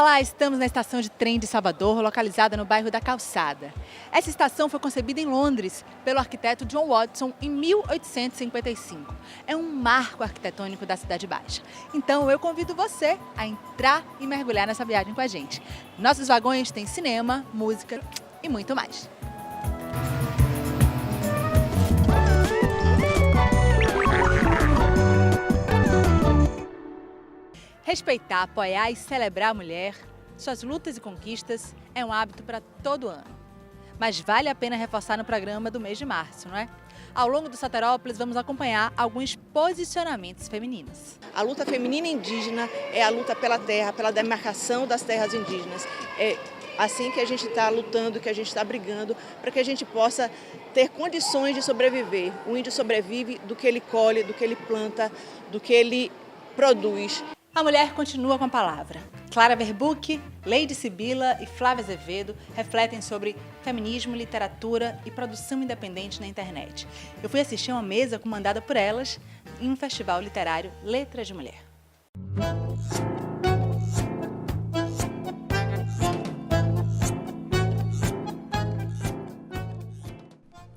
Olá, estamos na estação de trem de Salvador, localizada no bairro da Calçada. Essa estação foi concebida em Londres pelo arquiteto John Watson em 1855. É um marco arquitetônico da Cidade Baixa. Então eu convido você a entrar e mergulhar nessa viagem com a gente. Nossos vagões têm cinema, música e muito mais. Respeitar, apoiar e celebrar a mulher, suas lutas e conquistas é um hábito para todo ano. Mas vale a pena reforçar no programa do mês de março, não é? Ao longo do Soterópolis vamos acompanhar alguns posicionamentos femininos. A luta feminina indígena é a luta pela terra, pela demarcação das terras indígenas. É assim que a gente está lutando, que a gente está brigando, para que a gente possa ter condições de sobreviver. O índio sobrevive do que ele colhe, do que ele planta, do que ele produz. A mulher continua com a palavra. Clara Verbuck, Lady Sibila e Flávia Azevedo refletem sobre feminismo, literatura e produção independente na internet. Eu fui assistir uma mesa comandada por elas em um festival literário Letras de Mulher.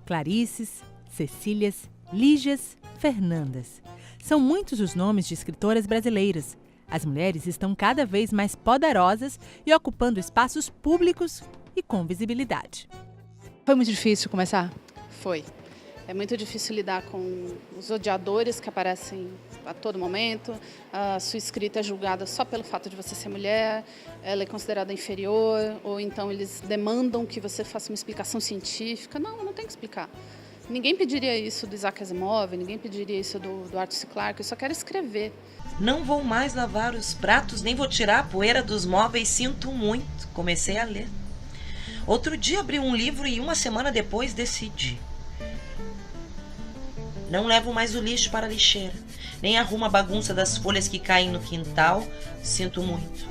Clarices, Cecílias, Lígias, Fernandas. São muitos os nomes de escritoras brasileiras. As mulheres estão cada vez mais poderosas e ocupando espaços públicos e com visibilidade. Foi muito difícil começar? Foi. É muito difícil lidar com os odiadores que aparecem a todo momento. A sua escrita é julgada só pelo fato de você ser mulher, ela é considerada inferior, ou então eles demandam que você faça uma explicação científica. Não tem que explicar. Ninguém pediria isso do Isaac Asimov, ninguém pediria isso do Arthur C. Clarke, eu só quero escrever. Não vou mais lavar os pratos, nem vou tirar a poeira dos móveis, sinto muito. Comecei a ler. Outro dia abri um livro e uma semana depois decidi. Não levo mais o lixo para a lixeira, nem arrumo a bagunça das folhas que caem no quintal, sinto muito.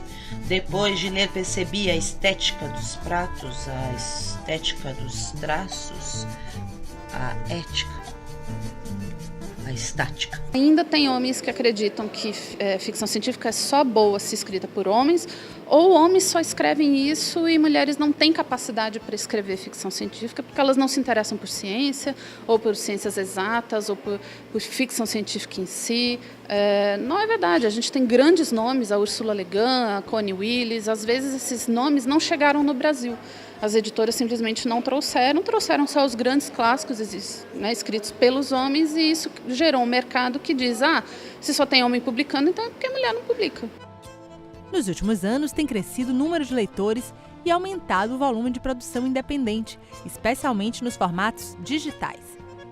Depois de ler percebi a estética dos pratos, a estética dos traços, a ética, a estática. Ainda tem homens que acreditam que ficção científica é só boa se escrita por homens, ou homens só escrevem isso e mulheres não têm capacidade para escrever ficção científica porque elas não se interessam por ciência, ou por ciências exatas, ou por ficção científica em si. Não é verdade, a gente tem grandes nomes, a Ursula Le Guin, a Connie Willis, às vezes esses nomes não chegaram no Brasil. As editoras simplesmente não trouxeram só os grandes clássicos, né, escritos pelos homens, e isso gerou um mercado que diz, se só tem homem publicando, então é porque a mulher não publica. Nos últimos anos tem crescido o número de leitores e aumentado o volume de produção independente, especialmente nos formatos digitais.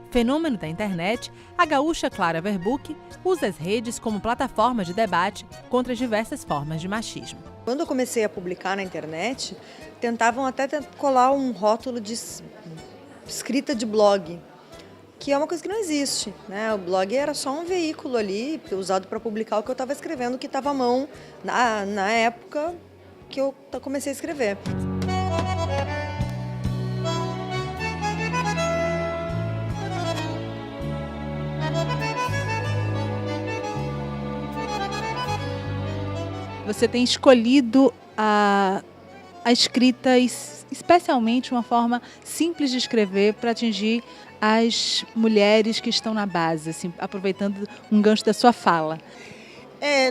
Fenômeno da internet, a gaúcha Clara Verbuck usa as redes como plataforma de debate contra as diversas formas de machismo. Quando eu comecei a publicar na internet, tentavam até colar um rótulo de escrita de blog, que é uma coisa que não existe, né? O blog era só um veículo ali, usado para publicar o que eu estava escrevendo, que estava à mão na época que eu comecei a escrever. Você tem escolhido a escrita, especialmente uma forma simples de escrever para atingir as mulheres que estão na base, assim, aproveitando um gancho da sua fala.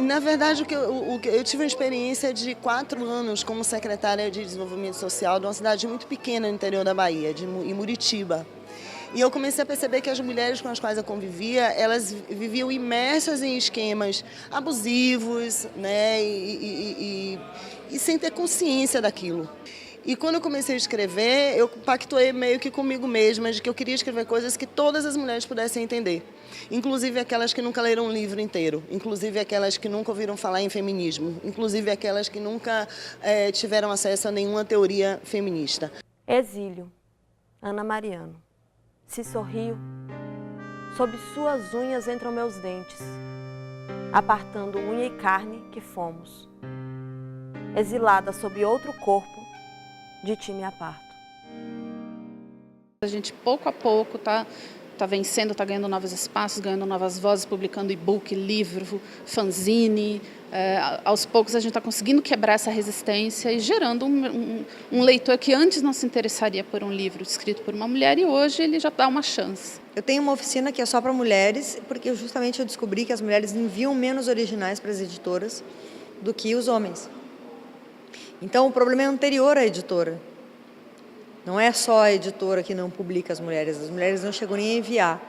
Na verdade, eu tive uma experiência de 4 anos como secretária de desenvolvimento social de uma cidade muito pequena no interior da Bahia, em Muritiba. E eu comecei a perceber que as mulheres com as quais eu convivia, elas viviam imersas em esquemas abusivos, né, e sem ter consciência daquilo. E quando eu comecei a escrever, eu pactuei meio que comigo mesma de que eu queria escrever coisas que todas as mulheres pudessem entender. Inclusive aquelas que nunca leram um livro inteiro, inclusive aquelas que nunca ouviram falar em feminismo, inclusive aquelas que nunca tiveram acesso a nenhuma teoria feminista. Exílio, Ana Mariano. Se sorrio, sob suas unhas entram meus dentes, apartando unha e carne que fomos. Exilada sob outro corpo, de ti me aparto. A gente pouco a pouco está está vencendo, está ganhando novos espaços, ganhando novas vozes, publicando e-book, livro, fanzine. Aos poucos a gente está conseguindo quebrar essa resistência e gerando um leitor que antes não se interessaria por um livro escrito por uma mulher e hoje ele já dá uma chance. Eu tenho uma oficina que é só para mulheres, porque justamente eu descobri que as mulheres enviam menos originais para as editoras do que os homens. Então o problema é anterior à editora. Não é só a editora que não publica as mulheres não chegam nem a enviar,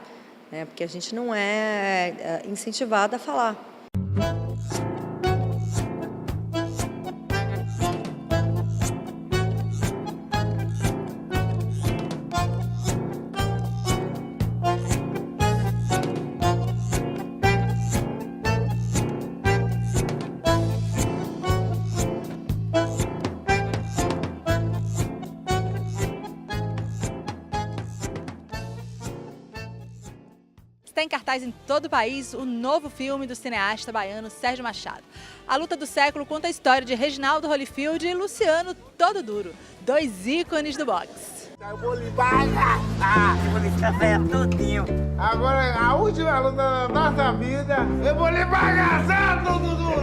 né? Porque a gente não é incentivada a falar. Está em cartaz em todo o país o novo filme do cineasta baiano Sérgio Machado. A Luta do Século conta a história de Reginaldo Holyfield e Luciano Todo Duro, dois ícones do boxe. Eu vou lhe bagaçar, eu vou lhe café todinho. Agora, a última luta da nossa vida, eu vou lhe bagaçar, Todo Duro.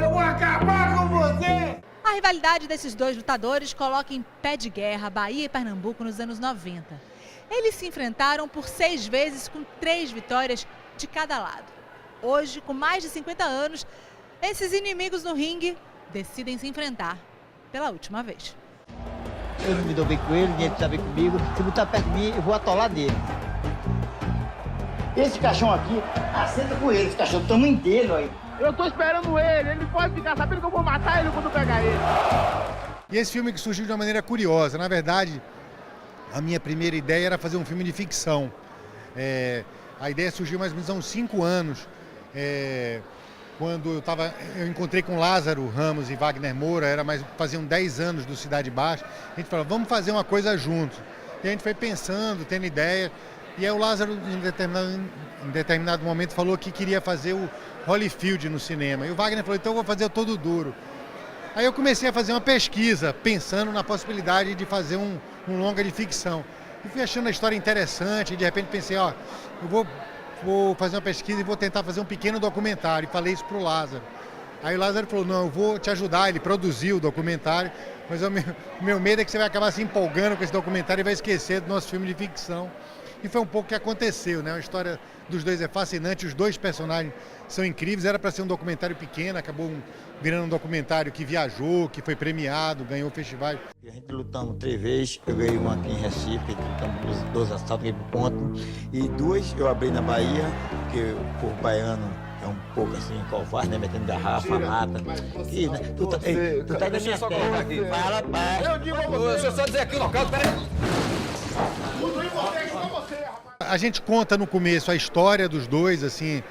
Eu vou acabar com você. A rivalidade desses dois lutadores coloca em pé de guerra Bahia e Pernambuco nos anos 90. Eles se enfrentaram por 6 vezes com 3 vitórias de cada lado. Hoje, com mais de 50 anos, esses inimigos no ringue decidem se enfrentar pela última vez. Eu não me dou bem com ele, nem ele está bem comigo. Se botar perto de mim, eu vou atolar dele. Esse caixão aqui, assenta com ele, esse caixão, o tamanho dele, olha. Eu tô esperando ele pode ficar sabendo que eu vou matar ele quando eu pegar ele. E esse filme que surgiu de uma maneira curiosa, na verdade, a minha primeira ideia era fazer um filme de ficção. A ideia surgiu mais ou menos há uns 5 anos, quando eu encontrei com Lázaro Ramos e Wagner Moura, faziam 10 anos do Cidade Baixa. A gente falou, vamos fazer uma coisa juntos. E a gente foi pensando, tendo ideia. E aí o Lázaro, em determinado momento, falou que queria fazer o Holyfield no cinema. E o Wagner falou, então eu vou fazer o Todo Duro. Aí eu comecei a fazer uma pesquisa, pensando na possibilidade de fazer um longa de ficção. E fui achando a história interessante, e de repente pensei, eu vou fazer uma pesquisa e vou tentar fazer um pequeno documentário. E falei isso para o Lázaro. Aí o Lázaro falou, não, eu vou te ajudar. Ele produziu o documentário, mas o meu medo é que você vai acabar se empolgando com esse documentário e vai esquecer do nosso filme de ficção. E foi um pouco o que aconteceu, né? A história dos dois é fascinante, os dois personagens são incríveis. Era para ser um documentário pequeno, acabou virando um documentário que viajou, que foi premiado, ganhou festivais. A gente lutamos 3 vezes, eu ganhei uma aqui em Recife, lutamos 2 assaltos, ganhei por ponto. E 2 eu abri na Bahia, porque o povo baiano é um pouco assim, covarde, né? Metendo garrafa, mata. E, né? Tu tá na minha terra aqui. Fala, pai. Eu digo a você. Deixa eu só dizer aqui o local, peraí. A gente conta no começo a história dos dois, assim,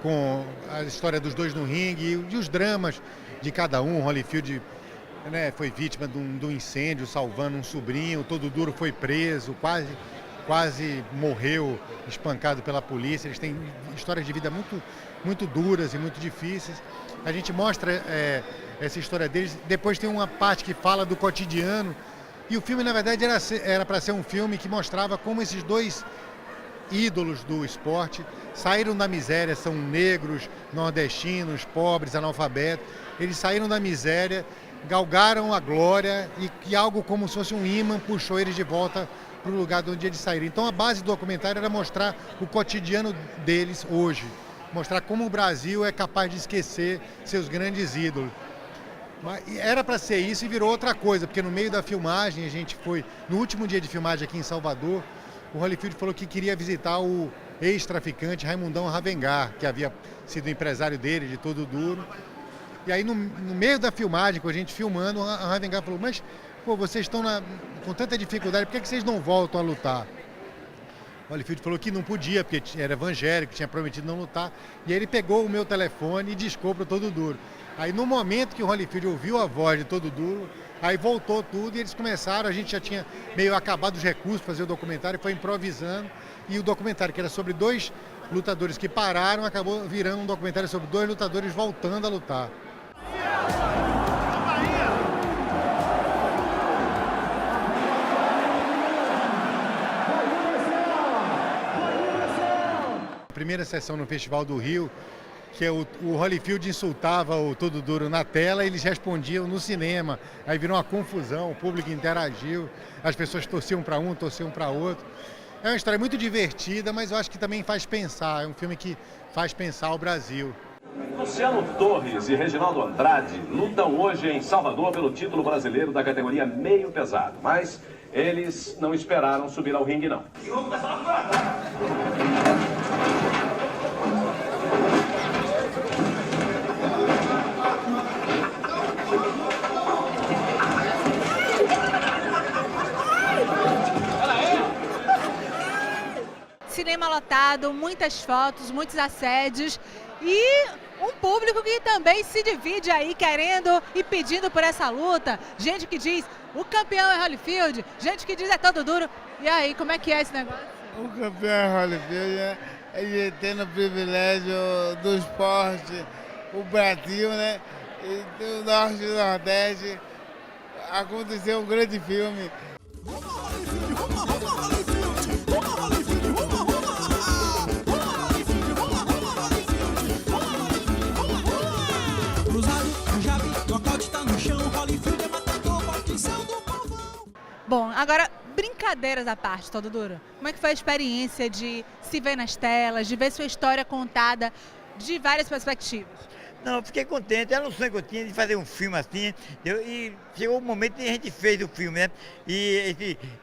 com a história dos dois no ringue e os dramas de cada um. Holyfield, né, foi vítima de um incêndio, salvando um sobrinho. Todo Duro foi preso, quase morreu espancado pela polícia. Eles têm histórias de vida muito, muito duras e muito difíceis. A gente mostra essa história deles. Depois tem uma parte que fala do cotidiano. E o filme, na verdade, era para ser um filme que mostrava como esses dois ídolos do esporte saíram da miséria, são negros, nordestinos, pobres, analfabetos. Eles saíram da miséria, galgaram a glória e algo como se fosse um imã puxou eles de volta para o lugar de onde eles saíram. Então a base do documentário era mostrar o cotidiano deles hoje, mostrar como o Brasil é capaz de esquecer seus grandes ídolos. Era para ser isso e virou outra coisa, porque no meio da filmagem, a gente foi, no último dia de filmagem aqui em Salvador, o Holyfield falou que queria visitar o ex-traficante Raimundão Ravengar, que havia sido empresário dele, de Todo Duro. E aí no meio da filmagem, com a gente filmando, a Ravengar falou, mas pô, vocês estão com tanta dificuldade, por que vocês não voltam a lutar? O Holyfield falou que não podia, porque era evangélico, tinha prometido não lutar. E aí ele pegou o meu telefone e discou para o Todo Duro. Aí no momento que o Holyfield ouviu a voz de Todo Duro, aí voltou tudo e eles começaram, a gente já tinha meio acabado os recursos para fazer o documentário, foi improvisando. E o documentário, que era sobre 2 lutadores que pararam, acabou virando um documentário sobre 2 lutadores voltando a lutar. primeira sessão no Festival do Rio, que o Holyfield insultava o Tudo Duro na tela e eles respondiam no cinema. Aí virou uma confusão, o público interagiu, as pessoas torciam para um, torciam para outro. É uma história muito divertida, mas eu acho que também faz pensar, é um filme que faz pensar o Brasil. Luciano Torres e Reginaldo Andrade lutam hoje em Salvador pelo título brasileiro da categoria meio pesado, mas eles não esperaram subir ao ringue, não. Cinema lotado, muitas fotos, muitos assédios e um público que também se divide aí querendo e pedindo por essa luta. Gente que diz o campeão é Holyfield, gente que diz é Todo Duro. E aí, como é que é esse negócio? O campeão é Holyfield, ele tem o privilégio do esporte, o Brasil, né? E do Norte e do Nordeste. Aconteceu um grande filme. Bom, agora, brincadeiras à parte, Todo Duro. Como é que foi a experiência de se ver nas telas, de ver sua história contada de várias perspectivas? Não, eu fiquei contente, era um sonho que eu tinha de fazer um filme assim, e chegou o momento que a gente fez o filme, né? E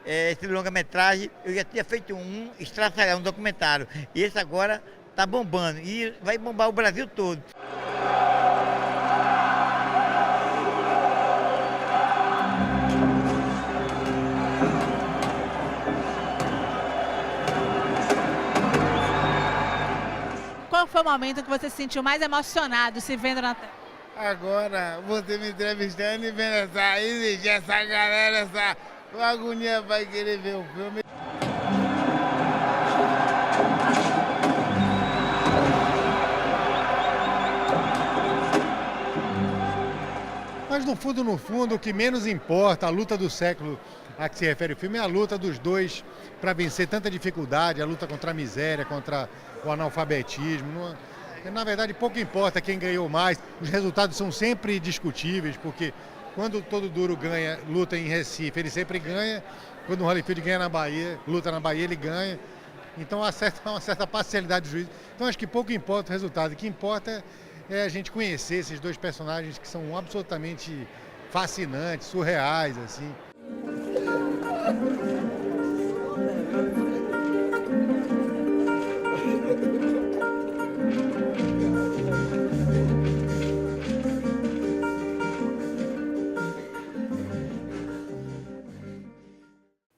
esse longa-metragem, eu já tinha feito um estraçalhar, um documentário, e esse agora tá bombando, e vai bombar o Brasil todo. Qual foi o momento que você se sentiu mais emocionado se vendo na tela? Agora, você me entrevistando e vendo essa galera, essa agonia vai querer ver o filme. Mas no fundo, o que menos importa, a luta do século a que se refere o filme, é a luta dos dois para vencer tanta dificuldade, a luta contra a miséria, contra o analfabetismo. Na verdade, pouco importa quem ganhou mais, os resultados são sempre discutíveis, porque quando o Todo Duro ganha, luta em Recife, ele sempre ganha, quando o Holyfield ganha na Bahia, luta na Bahia, ele ganha. Então há uma certa parcialidade do juiz. Então acho que pouco importa o resultado, o que importa é a gente conhecer esses dois personagens que são absolutamente fascinantes, surreais, assim.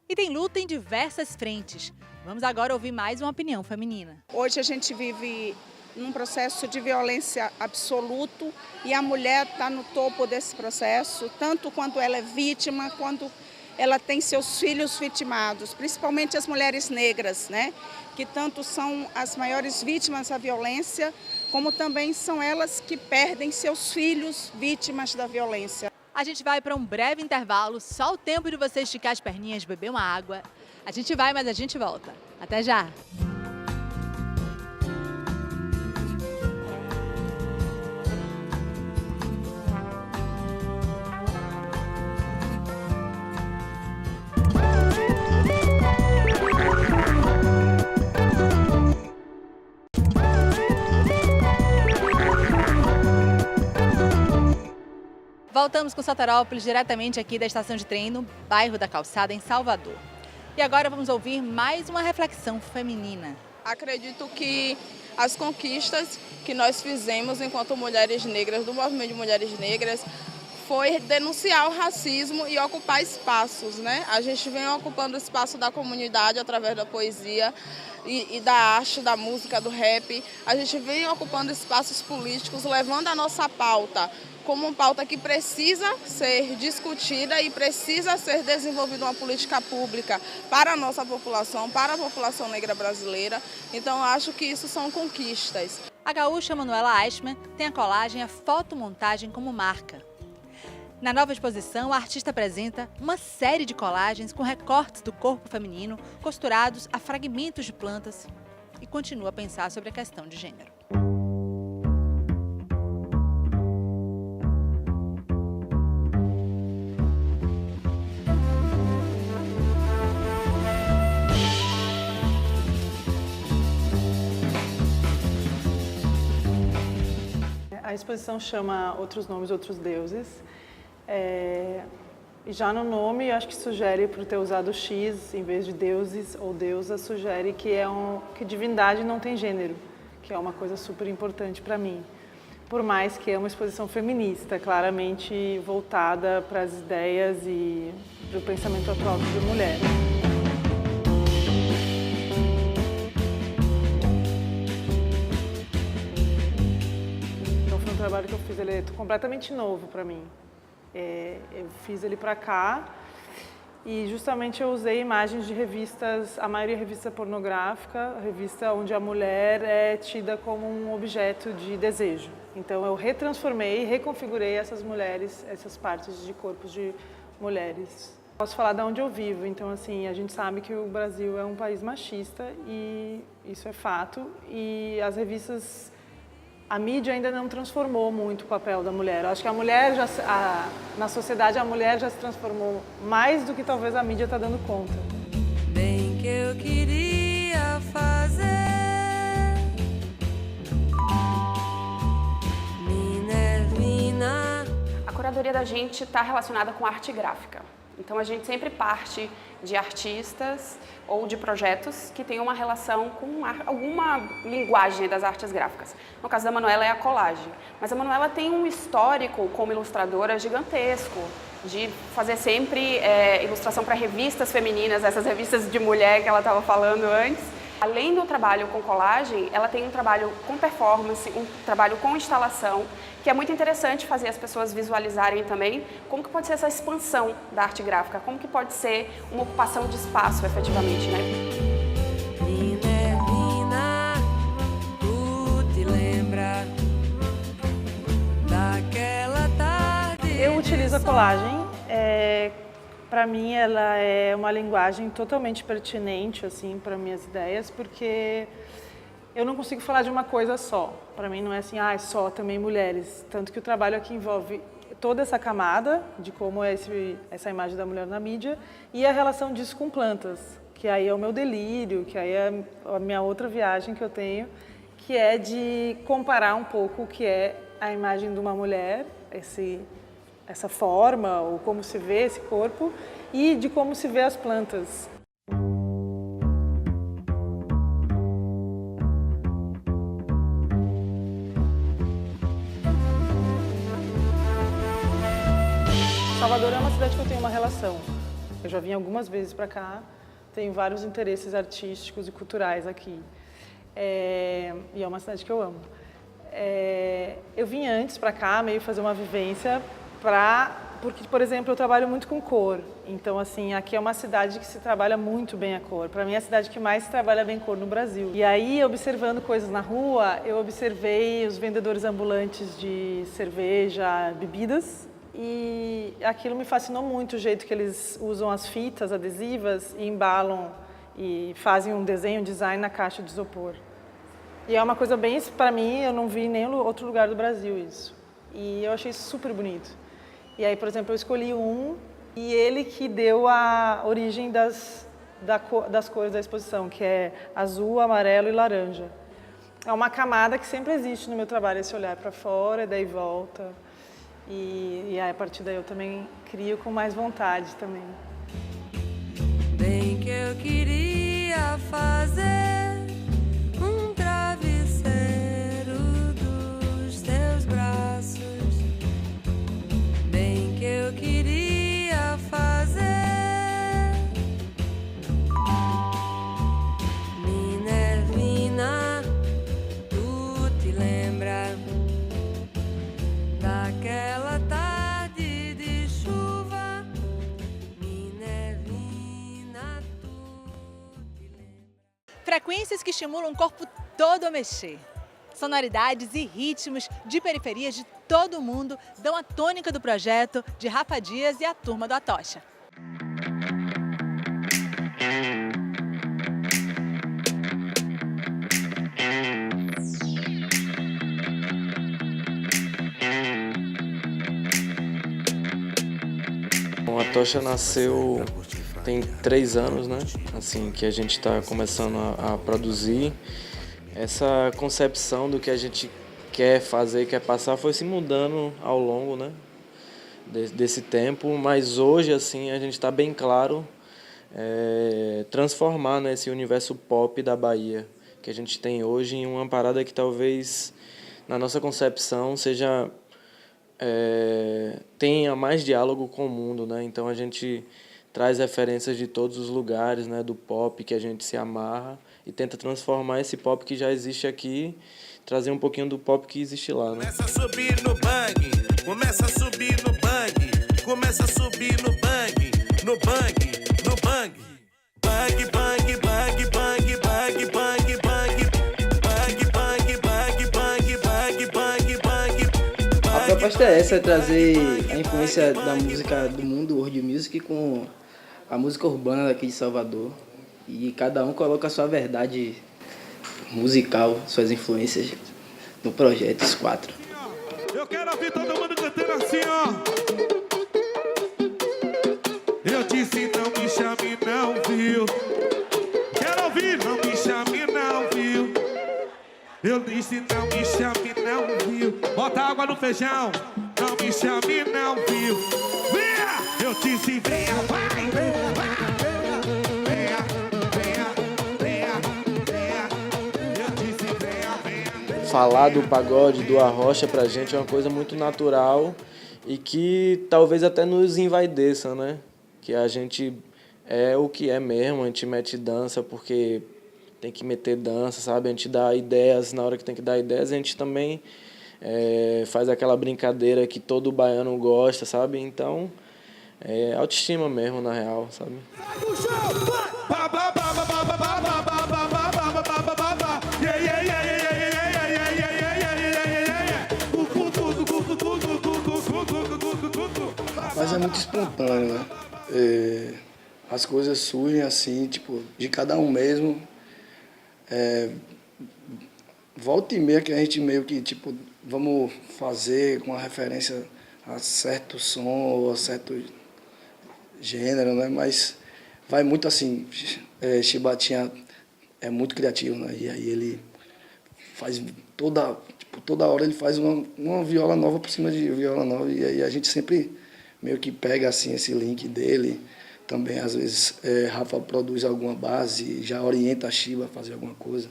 E tem luta em diversas frentes. Vamos agora ouvir mais uma opinião feminina. Hoje a gente vive num processo de violência absoluto e a mulher está no topo desse processo, tanto quando ela é vítima, quanto ela tem seus filhos vitimados, principalmente as mulheres negras, né? Que tanto são as maiores vítimas da violência, como também são elas que perdem seus filhos vítimas da violência. A gente vai para um breve intervalo, só o tempo de você esticar as perninhas, beber uma água. A gente vai, mas a gente volta. Até já! Voltamos com Soterópolis, diretamente aqui da estação de trem, no bairro da Calçada, em Salvador. E agora vamos ouvir mais uma reflexão feminina. Acredito que as conquistas que nós fizemos enquanto mulheres negras, do movimento de mulheres negras, foi denunciar o racismo e ocupar espaços, né? A gente vem ocupando o espaço da comunidade através da poesia e da arte, da música, do rap. A gente vem ocupando espaços políticos, levando a nossa pauta como uma pauta que precisa ser discutida e precisa ser desenvolvida uma política pública para a nossa população, para a população negra brasileira. Então, acho que isso são conquistas. A gaúcha Manuela Eichmann tem a colagem e a fotomontagem como marca. Na nova exposição, a artista apresenta uma série de colagens com recortes do corpo feminino costurados a fragmentos de plantas. e continua a pensar sobre a questão de gênero. A exposição chama Outros Nomes, Outros Deuses. E já no nome, acho que sugere, por ter usado X em vez de deuses ou deusa, sugere que divindade não tem gênero, que é uma coisa super importante para mim. Por mais que é uma exposição feminista, claramente voltada para as ideias e para o pensamento atual de mulher. O trabalho que eu fiz, ele é completamente novo para mim. Eu fiz ele para cá e justamente eu usei imagens de revistas, a maioria é revista pornográfica, revista onde a mulher é tida como um objeto de desejo. Então eu retransformei, reconfigurei essas mulheres, essas partes de corpos de mulheres. Posso falar de onde eu vivo, então assim, a gente sabe que o Brasil é um país machista e isso é fato, e as revistas, a mídia ainda não transformou muito o papel da mulher. Eu acho que a mulher, na sociedade, a mulher já se transformou mais do que talvez a mídia está dando conta. Bem que eu queria fazer Minervina. A curadoria da gente está relacionada com arte gráfica. Então a gente sempre parte de artistas ou de projetos que tenham uma relação com alguma linguagem das artes gráficas. No caso da Manuela é a colagem, mas a Manuela tem um histórico como ilustradora gigantesco, de fazer sempre ilustração para revistas femininas, essas revistas de mulher que ela estava falando antes. Além do trabalho com colagem, ela tem um trabalho com performance, um trabalho com instalação, que é muito interessante fazer as pessoas visualizarem também como que pode ser essa expansão da arte gráfica, como que pode ser uma ocupação de espaço, efetivamente, né? Minervina, tu te lembra daquela tarde? Eu utilizo a colagem. Para mim, ela é uma linguagem totalmente pertinente assim, para minhas ideias, porque eu não consigo falar de uma coisa só. Para mim, não é assim, só também mulheres. Tanto que o trabalho aqui envolve toda essa camada de como é essa imagem da mulher na mídia e a relação disso com plantas, que aí é o meu delírio, que aí é a minha outra viagem que eu tenho, que é de comparar um pouco o que é a imagem de uma mulher, essa forma, ou como se vê esse corpo, e de como se vê as plantas. Salvador é uma cidade que eu tenho uma relação. Eu já vim algumas vezes para cá, tenho vários interesses artísticos e culturais aqui. E é uma cidade que eu amo. Eu vim antes para cá, meio fazer uma vivência porque, por exemplo, eu trabalho muito com cor. Então, assim, aqui é uma cidade que se trabalha muito bem a cor. Para mim, é a cidade que mais se trabalha bem cor no Brasil. E aí, observando coisas na rua, eu observei os vendedores ambulantes de cerveja, bebidas. E aquilo me fascinou muito, o jeito que eles usam as fitas adesivas e embalam e fazem um desenho, um design na caixa de isopor. E é uma coisa bem, para mim, eu não vi em nenhum outro lugar do Brasil isso. E eu achei super bonito. E aí, por exemplo, eu escolhi e ele que deu a origem das cores da exposição, que é azul, amarelo e laranja. É uma camada que sempre existe no meu trabalho, esse olhar para fora e daí volta. E aí, a partir daí eu também crio com mais vontade também. Bem que eu queria fazer um travesseiro dos teus braços. Bem que eu queria fazer Minervina, tu te lembra daquela tarde de chuva? Minervina, tu te lembra. Frequências que estimulam o corpo todo a mexer. Sonoridades e ritmos de periferias de todo mundo dão a tônica do projeto de Rafa Dias e a turma do Atocha. Tocha nasceu tem 3 anos, né? Assim, que a gente está começando a produzir. Essa concepção do que a gente quer fazer, quer passar, foi se mudando ao longo, né, desse tempo, mas hoje, assim, a gente está bem claro transformar, né, esse universo pop da Bahia que a gente tem hoje em uma parada que talvez, na nossa concepção, seja tenha mais diálogo com o mundo, né? Então a gente traz referências de todos os lugares, né, do pop que a gente se amarra e tenta transformar esse pop que já existe aqui, trazer um pouquinho do pop que existe lá, né? Começa a subir no bang, começa a subir no bang, começa a subir no bang, no bang, no bang. Bang, bang, bang, bang, bang, bang, bang. Bang, bang, bang, bang, bang, bang, bang. A proposta é essa, é trazer a influência da música do mundo, world music, com a música urbana daqui de Salvador. E cada um coloca a sua verdade musical, suas influências no projeto, os 4. Eu quero ouvir todo mundo cantando assim, ó. Eu disse não me chame não, viu? Quero ouvir, não me chame não, viu? Eu disse não me chame não, viu? Bota água no feijão, não me chame não, viu? Venha! Eu disse venha, vai, venha, vai. Falar do pagode, do arrocha pra gente é uma coisa muito natural e que talvez até nos envaideça, né? Que a gente é o que é mesmo, a gente mete dança porque tem que meter dança, sabe? A gente dá ideias na hora que tem que dar ideias, a gente também faz aquela brincadeira que todo baiano gosta, sabe? Então, é autoestima mesmo, na real, sabe? Mas é muito espontâneo, né? As coisas surgem assim, tipo, de cada um mesmo. Volta e meia que a gente meio que, tipo, vamos fazer com a referência a certo som ou a certo gênero, né? Mas vai muito assim, Chibatinha é muito criativo, né? E aí ele faz toda hora ele faz uma viola nova por cima de viola nova, e aí a gente sempre meio que pega assim esse link dele. Também às vezes Rafa produz alguma base, já orienta a Chiba a fazer alguma coisa.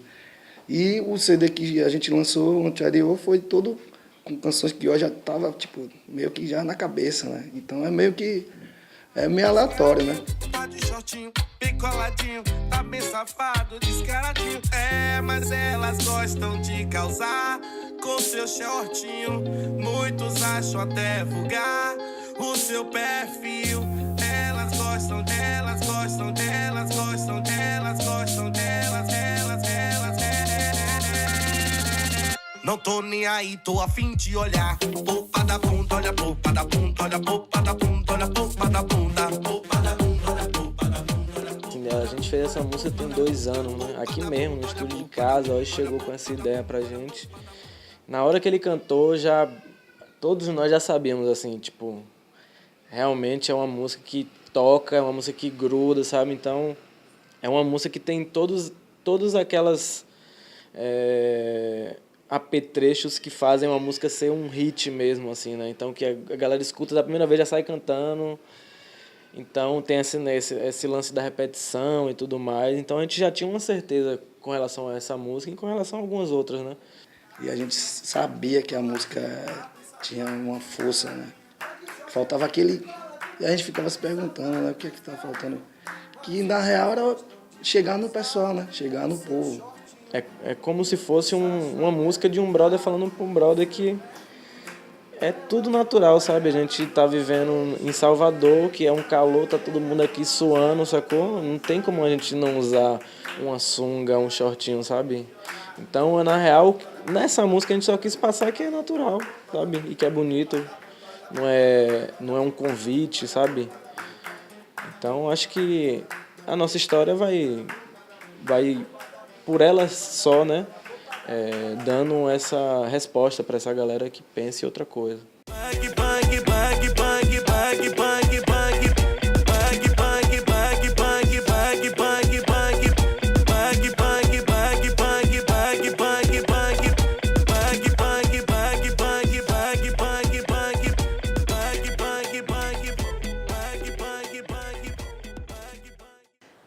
E o CD que a gente lançou o anterior foi todo com canções que eu já estava tipo meio que já na cabeça, né? Então é meio aleatório, né? Tá de shortinho, bem coladinho, tá bem safado, descaradinho. Mas elas gostam de causar com seu shortinho. Muitos acham até vulgar o seu perfil. Elas gostam, elas gostam, elas gostam, elas gostam, elas. Não tô nem aí, tô a fim de olhar. Popa da bunda, olha popa da bunda, olha popa da bunda, olha popa da bunda, popa da bunda, olha popa da bunda. A gente fez essa música tem 2 anos, né? Aqui mesmo, no estúdio de casa, hoje chegou com essa ideia pra gente. Na hora que ele cantou, todos nós já sabíamos, assim, tipo, realmente é uma música que toca, é uma música que gruda, sabe? Então, é uma música que tem todos aquelas apetrechos que fazem uma música ser um hit mesmo, assim, né? Então, que a galera escuta da primeira vez, já sai cantando. Então, tem esse lance da repetição e tudo mais. Então, a gente já tinha uma certeza com relação a essa música e com relação a algumas outras, né? E a gente sabia que a música tinha uma força, né? Faltava aquele... E a gente ficava se perguntando, né? O que é que tá faltando? Que, na real, era chegar no pessoal, né? Chegar no povo. É como se fosse uma música de um brother falando para um brother que é tudo natural, sabe? A gente tá vivendo em Salvador, que é um calor, tá todo mundo aqui suando, sacou? Não tem como a gente não usar uma sunga, um shortinho, sabe? Então, na real, nessa música a gente só quis passar que é natural, sabe? E que é bonito, não é um convite, sabe? Então, acho que a nossa história vai por ela só, né? Dando essa resposta para essa galera que pensa em outra coisa. Bang, bang, bang, bang, bang, bang, bang.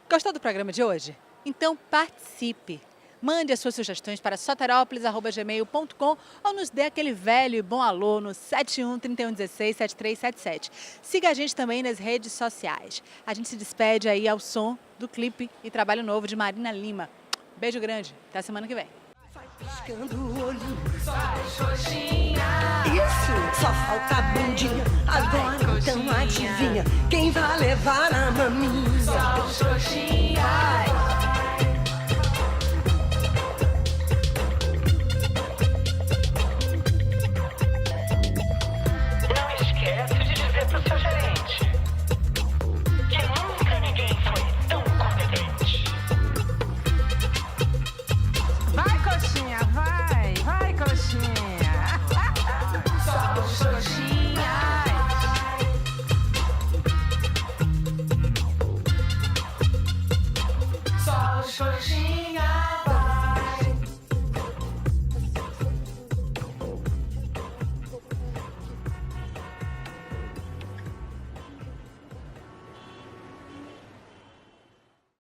Gostou do programa de hoje? Então participe! Mande as suas sugestões para soterópolis@gmail.com ou nos dê aquele velho e bom alô no 71-3116-7377. Siga a gente também nas redes sociais. A gente se despede aí ao som do clipe e trabalho novo de Marina Lima. Beijo grande, até semana que vem. Piscando o olhinho, isso, só falta a bundinha. Agora então adivinha quem vai levar a maminha. Só o Xoxinha.